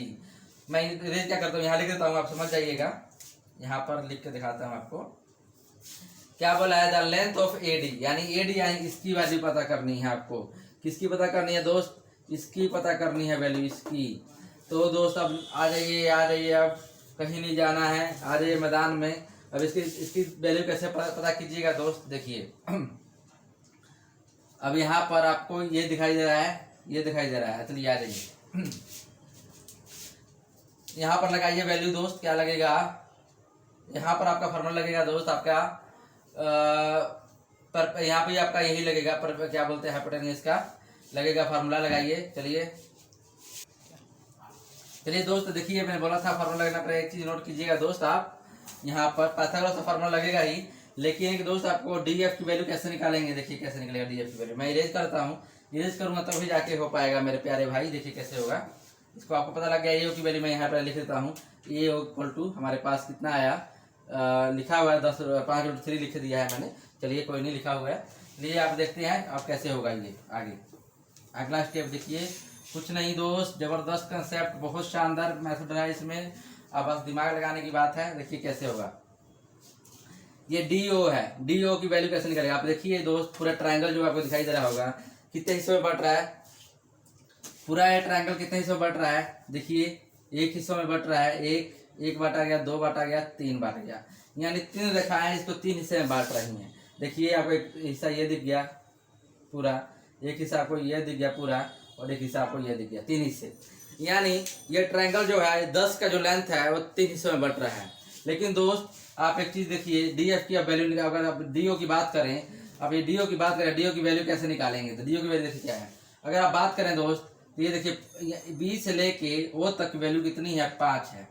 मैं इरेज क्या करता हूँ, यहाँ लिख देता हूँ, आप समझ जाइएगा। यहाँ पर लिख के दिखाता हूँ आपको। क्या बोला है, द लेंथ ऑफ एडी, यानी एडी यानी इसकी वैल्यू पता करनी है आपको। किसकी पता करनी है दोस्त, इसकी पता करनी है वैल्यू इसकी। तो दोस्त अब आ जाइए, अब कहीं नहीं जाना है, आ जाइए मैदान में। अब इसकी वैल्यू कैसे पता कीजिएगा दोस्त, देखिए अब यहाँ पर आपको ये दिखाई दे रहा है, ये दिखाई दे रहा है, चलिए आ जाइए यहाँ पर लगाइए वैल्यू दोस्त। क्या लगेगा, यहाँ पर आपका फॉर्मूला लगेगा दोस्त आपका पर यहाँ पे आपका यही लगेगा, पर क्या बोलते हैं हाइपोटेन्यूज का लगेगा फार्मूला, लगाइए। चलिए दोस्त देखिए, मैंने बोला था फार्मूला लगना पड़ेगा। एक चीज नोट कीजिएगा दोस्त, आप यहाँ पर पाइथागोरस का फार्मूला लगेगा ही, लेकिन एक दोस्त आपको डी एफ की वैल्यू कैसे निकालेंगे, देखिए कैसे निकलेगा डी एफ की वैल्यू। मैं इरेज करता हूँ, इरेज करूंगा तभी जाके हो पाएगा मेरे प्यारे भाई। देखिए कैसे होगा, इसको आपको पता लग गया। ए की वैल्यू मैं यहाँ पर लिख देता हूँ, ए इक्वल टू हमारे पास कितना आया, लिखा हुआ है 10 5/3 लिख दिया है मैंने, चलिए कोई नहीं, लिखा हुआ है। चलिए आप देखते हैं अब कैसे होगा ये आगे। अगला स्टेप देखिए, कुछ नहीं दोस्त, जबरदस्त कंसेप्ट, बहुत शानदार मेथड है इसमें, अब बस दिमाग लगाने की बात है। देखिए कैसे होगा, ये डी ओ है, डी ओ की वैल्यू कैसे निकलेगा। आप देखिए दोस्त, पूरा ट्रायंगल जो आपको दिखाई दे रहा होगा कितने हिस्सों में बट रहा है, पूरा ये ट्रायंगल कितने हिस्सों में बट रहा है, देखिए एक हिस्सों में बट रहा है, एक बांटा गया, 2 बांटा गया, 3 बांटा गया, यानी 3 रेखाएं इसको 3 हिस्से में बांट रही हैं। देखिए आपको एक हिस्सा ये दिख गया पूरा, एक हिस्सा आपको ये दिख गया पूरा, और एक हिस्सा आपको ये दिख गया, 3 हिस्से। यानी ये ट्रायंगल जो है 10 का जो लेंथ है वो 3 हिस्सों में बट रहा है। लेकिन दोस्त आप एक चीज देखिए, डी एफ की आप वैल्यू, अगर आप डी ओ की बात करें, अब ये डी ओ की बात करें, डी ओ की वैल्यू कैसे निकालेंगे, तो डी ओ की वैल्यू देखिए क्या है। अगर आप बात करें दोस्त, तो ये देखिए बी से लेके ओ तक की वैल्यू कितनी है, 5 है।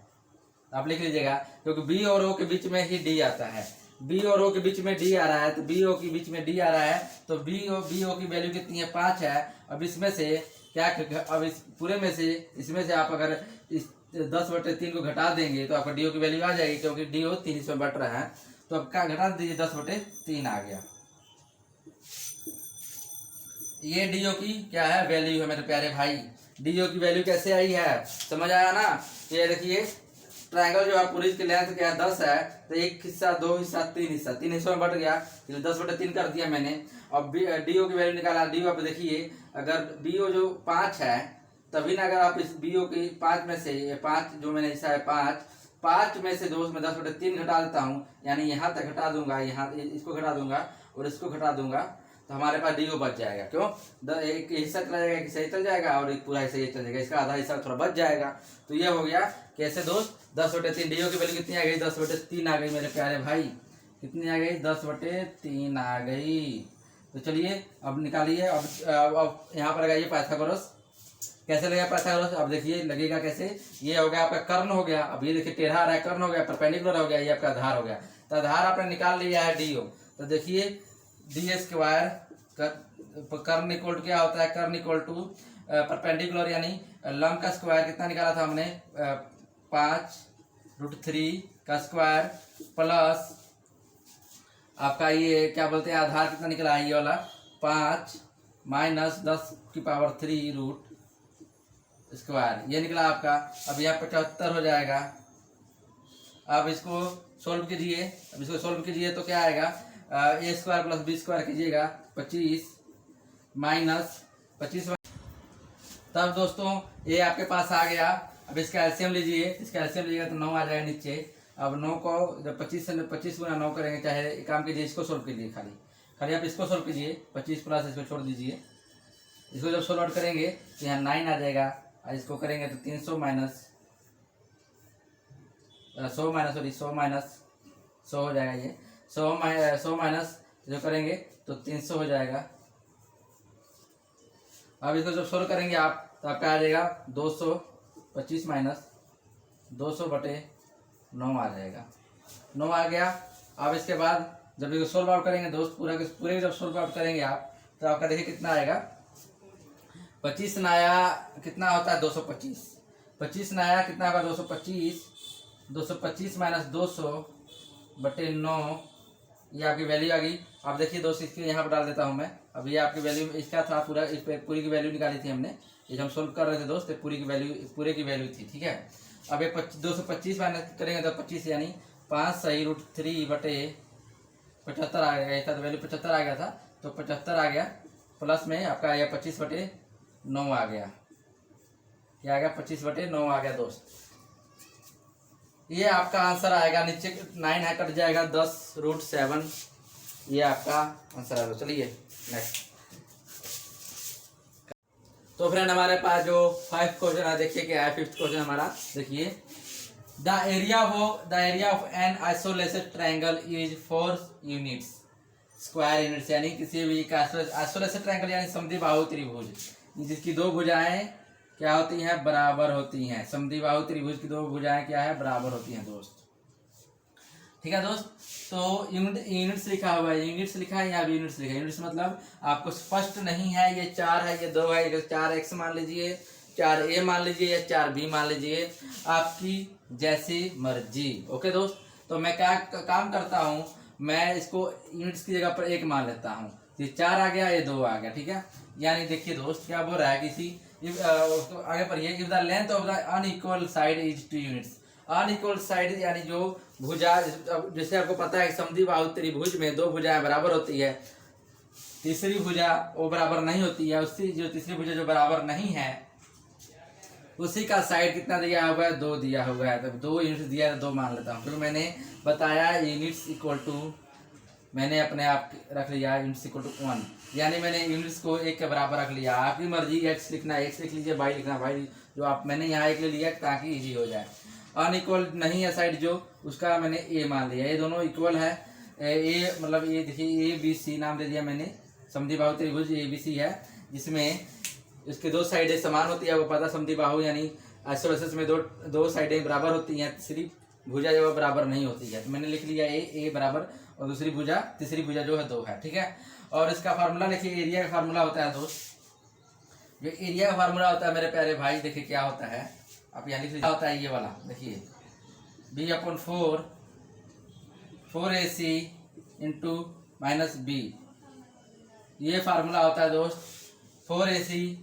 आप लिख लीजिएगा, क्योंकि बी और ओ के बीच में ही डी आता है, बी और ओ के बीच में डी आ रहा है, तो बी ओ के बीच में डी आ रहा है, तो बी ओ की वैल्यू कितनी है, 5 है। अब इसमें से क्या, अब इस पूरे में से, इसमें से आप अगर इस 10/3 को घटा देंगे तो आपका डी ओ की वैल्यू आ जाएगी, क्योंकि डी ओ 3 हिस्सों में बट रहा है। तो अब क्या घटा दीजिए, 10/3 आ गया। ये डी ओ की क्या है, वैल्यू है मेरे प्यारे भाई। डी ओ की वैल्यू कैसे आई है, समझ आया ना। ये देखिए ट्रायंगल जो है पूरी इसकी लेंथ क्या है, 10 है, तो एक हिस्सा, 2 हिस्सा, 3 हिस्सा, 3 हिस्सों में बट गया, 10/3 कर दिया मैंने। अब डी ओ की वैल्यू निकाला, डी ओ आप देखिए, अगर बी ओ जो 5 है, तभी ना अगर आप इस बी ओ की 5 में से, ये 5 जो मैंने हिस्सा है 5 में से दोस्त मैं 10/3 घटा देता हूँ, यानी यहाँ तक घटा दूंगा, यहाँ इसको घटा दूंगा और इसको घटा दूंगा, तो हमारे पास डी ओ बच जाएगा। क्यों, एक हिस्सा चला जाएगा, एक हिस्सा चल जाएगा, और एक पूरा हिस्सा ये चल जाएगा, इसका आधा हिस्सा थोड़ा बच जाएगा। तो ये हो गया कैसे दोस्त, 10/3। डी ओ की वैल्यू कितनी आ गई, 10/3 आ गई मेरे प्यारे भाई। कितनी आ गई, 10/3 आ गई। तो चलिए अब निकालिए, अब यहाँ पर लगाइए पाइथागोरस। कैसे लगेगा पाइथागोरस, अब देखिए लगेगा कैसे। ये हो गया आपका कर्ण हो गया, अब ये देखिए टेढ़ा आ रहा है, कर्ण हो गया, परपेंडिकुलर हो गया, ये आपका आधार हो गया। तो आधार आपने निकाल लिया है डी ओ, तो देखिए डी स्क्वायर कर्ण इक्वल टू क्या होता है, कर्ण इक्वल टू परपेंडिकुलर, यानी लंब का स्क्वायर कितना निकाला था हमने, 5√3 का स्क्वायर प्लस आपका ये क्या बोलते हैं आधार कितना निकला है, ये वाला 5 माइनस 10⁻³ रूट स्क्वायर, ये निकला आपका। अब यहाँ 75 हो जाएगा। अब इसको सोल्व कीजिए, तो क्या आएगा, ए स्क्वायर प्लस बी स्क्वायर कीजिएगा, 25 माइनस 25। तब दोस्तों ये आपके पास आ गया। अब इसका एलसीएम लीजिए, तो 9 आ जाएगा नीचे। अब 9 को जब 25 गुना 9 करेंगे, चाहे एक काम कीजिए, इसको सोल्व कीजिए, खाली आप इसको सोल्व कीजिए, 25 प्लस इसको छोड़ दीजिए। इसको जब सोल्व आउट करेंगे तो यहाँ 9 आ जाएगा, और इसको करेंगे तो 100 माइनस 100 हो जाएगा। ये 100 माइनस जो करेंगे तो 300 हो जाएगा। अब इसको जब सोल्व करेंगे आप, तो आपका आ जाएगा 225 माइनस 200/9 आ जाएगा, 9 आ गया। अब इसके बाद जब इसको सोल्व आउट करेंगे दोस्त, पूरे जब सोल्व आउट करेंगे आप, तो आपका देखिए कितना आएगा, 25 नया कितना होता है, 225। 25 नया कितना होगा, 225 माइनस 200/9, ये आपकी वैल्यू आ गई। अब देखिए दोस्त, इसके यहाँ पर डाल देता हूँ मैं। अब ये आपकी वैल्यू इसका था, पूरा इस पे पूरी की वैल्यू निकाली थी हमने, ये हम सोल्व कर रहे थे दोस्त, पूरे की वैल्यू थी, ठीक है। अब ये 225 माइनस करेंगे तो 25, यानी 5√3 75 आ गया था, तो वैल्यू 75 आ गया था, तो 75 आ गया प्लस में आपका यह 25/9 आ गया। क्या आ गया? 25/9 आ गया दोस्त। ये आपका आंसर आएगा। नीचे 9 है, कट जाएगा 10√7। ये आपका आंसर आएगा। चलिए नेक्स्ट। तो फ्रेंड हमारे पास जो 5 क्वेश्चन है, देखिए क्या है 5th क्वेश्चन हमारा। देखिए the area of an isolated triangle is 4 units square units, यानी किसी भी आइसोलेटेड ट्रायंगल यानी समद्विबाहु त्रिभुज जिसकी दो भुजाएं क्या होती हैं? बराबर होती हैं। समद्विबाहु त्रिभुज की दो भुजाएं क्या है? बराबर होती हैं दोस्त। ठीक है दोस्त। तो यूनिट्स लिखा हुआ है, यूनिट्स लिखा है, यहाँ भी यूनिट्स लिखा है। यूनिट्स मतलब आपको स्पष्ट नहीं है, ये 4 है, ये 2 है, ये 4x मान लीजिए, 4a मान लीजिए या 4b मान लीजिए, आपकी जैसी मर्जी। ओके दोस्त। तो मैं क्या काम करता हूँ, मैं इसको यूनिट्स की जगह पर 1 मान लेता हूँ। ये 4 आ गया, ये 2 आ गया। ठीक है। यानी देखिए दोस्त क्या बोल रहा है, किसी आगे पढ़िए। If the length of the unequal side is 2 units. Unequal side यानी जो भुजा, जैसे आपको पता है समद्विबाहु त्रिभुज में 2 भुजाएं बराबर होती है, तीसरी भुजा वो बराबर नहीं होती है। उसकी जो तीसरी भुजा जो बराबर नहीं है उसी का साइड कितना दिया हुआ है? 2 दिया हुआ है। तो 2 यूनिट्स दिया है, 2 मान लेता हूँ। क्योंकि मैंने बताया यूनिट्स इक्वल टू, मैंने अपने आप रख लिया यूनिट्स इक्वल टू 1, यानी मैंने यूनिट्स को 1 के बराबर रख लिया। आपकी मर्जी x लिखना है x लिख लीजिए, y लिखना y, जो आप मैंने यहाँ 1 ले लिया ताकि इजी हो जाए। अनइक्वल नहीं है साइड जो, उसका मैंने a मान लिया। ये दोनों इक्वल है, a मतलब ये देखिए a b c नाम दे दिया मैंने। समद्विबाहु त्रिभुज a b c है जिसमें इसके 2 साइडें समान होती है, वो पता समद्विबाहु यानी आइसोलेशंस में दो साइडें बराबर होती हैं, तीसरी भुजा जो बराबर नहीं होती है। तो मैंने लिख लिया a बराबर, और दूसरी भुजा तीसरी भुजा जो है 2 है। ठीक है। और इसका फार्मूला देखिए, एरिया का फार्मूला होता है दोस्त। जो एरिया का फार्मूला होता है मेरे प्यारे भाई, देखिए क्या होता है, आप यहाँ लिख लीजिए। होता है ये वाला, देखिए b/4 4ac इंटू -b, ये फार्मूला होता है दोस्त। 4ac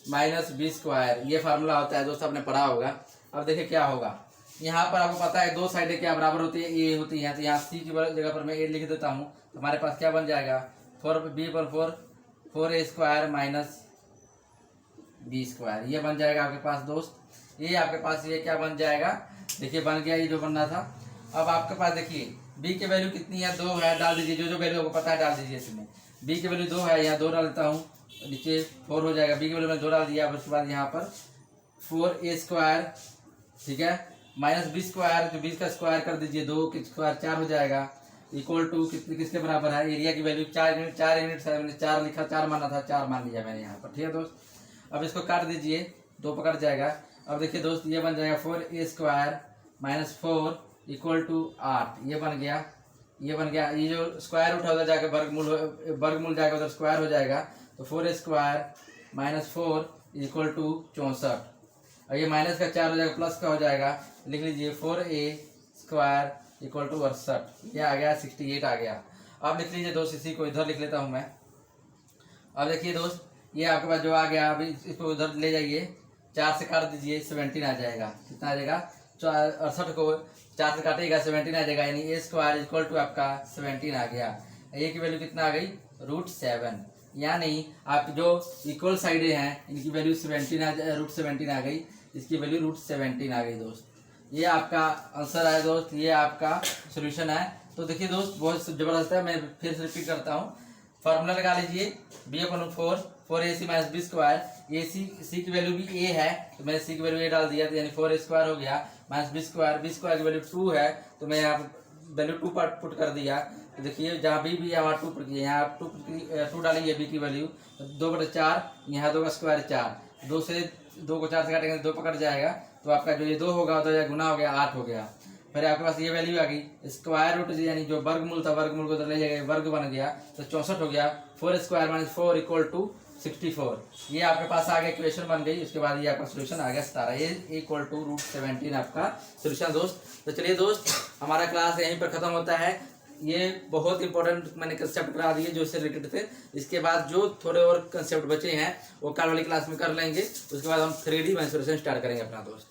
-b², ये फार्मूला होता है दोस्त, आपने पढ़ा होगा। अब देखिए क्या होगा, यहाँ पर आपको पता है 2 साइडें क्या बराबर होती है? a होती है। तो यहाँ c की जगह पर मैं a लिख देता हूँ, तो हमारे पास क्या बन जाएगा? 4b/4 4a² -b², ये बन जाएगा आपके पास दोस्त। ये आपके पास ये क्या बन जाएगा? देखिए बन गया ये जो बनना था। अब आपके पास देखिए b की वैल्यू कितनी है? 2 है, डाल दीजिए। जो वैल्यू आपको पता है डाल दीजिए इसमें। b की वैल्यू 2 है, यहाँ 2 डाल देता हूँ, नीचे 4 हो जाएगा। b की वैल्यू मैंने 2 डाल दिया। उसके बाद यहाँ पर 4a², ठीक है, -b², जो 20 का स्क्वायर कर दीजिए, 2 के स्क्वायर 4 हो जाएगा, इक्वल टू किसके बराबर है? एरिया की वैल्यू 4 यूनिट है, मैंने 4 लिखा, 4 माना था, 4 मान लिया मैंने यहाँ पर। ठीक है दोस्त। अब इसको काट दीजिए, 2 पकड़ जाएगा। अब देखिए दोस्त ये बन जाएगा 4a² -4 इक्वल टू 8, ये बन गया, ये बन गया। ये जो स्क्वायर रूट होगा जाके वर्गमूल जाएगा उधर स्क्वायर हो जाएगा, तो 4a² -4 इक्वल टू 64, और ये माइनस का 4 हो जाएगा, प्लस का हो जाएगा। लिख लीजिए 4a² इक्वल टू 68, ये आ गया 68 आ गया। अब लिख लीजिए दोस्त, इसी को इधर लिख लेता हूँ मैं। अब देखिए दोस्त ये आपके पास जो आ गया, अभी इसको उधर ले जाइए, 4 से काट दीजिए, 17 आ जाएगा। कितना आ जाएगा? 68 को 4 से काटिएगा, 17 आ जाएगा, यानी a² इक्वल टू आपका 17 आ गया। a की वैल्यू कितना आ गई? √7, यानी आप जो इक्वल साइडें हैं इनकी वैल्यू √17 आ गई, इसकी वैल्यू √17 आ गई दोस्त। ये आपका आंसर है दोस्त, ये आपका सोल्यूशन है। तो देखिए दोस्त बहुत ज़बरदस्त है। मैं फिर से रिपीट करता हूँ, फार्मूला लगा लीजिए b/4 4ac -b², c की वैल्यू भी a है, तो मैंने c की वैल्यू a डाल दिया, तो यानी 4a² हो गया -b² की वैल्यू 2 है, तो मैं यहाँ वैल्यू 2 पुट कर दिया। तो देखिए जहाँ b भी यहाँ 2 पुट किया, यहाँ 2 डालेंगे b की वैल्यू, 2/4, यहाँ 2 का स्क्वायर 4, 2 से 2 को 4 से काटेंगे तो 2 पकड़ जाएगा, तो आपका जो ये 2 होगा तो गुना हो गया 8 हो गया। फिर आपके पास ये वैल्यू आ गई, स्क्वायर रूट यानी जो वर्गमूल था, वर्गमूल को ले जाएगा, वर्ग बन गया, तो 64 हो गया। 4² -4 इक्वल टू 64, ये आपके पास आ गया, इक्वेशन बन गई। उसके बाद ये आपका सोल्यूशन आ गया 17, ये इक्वल टू √17 आपका सोल्यूशन दोस्त। तो चलिए दोस्त हमारा क्लास यहीं पर खत्म होता है। ये बहुत इंपॉर्टेंट मैंने कंसेप्ट करा दिए जो इससे रिलेटेड थे। इसके बाद जो थोड़े और कंसेप्ट बचे हैं वो कल वाली क्लास में कर लेंगे। उसके बाद हम 3D मेंसुरेशन स्टार्ट करेंगे अपना दोस्त।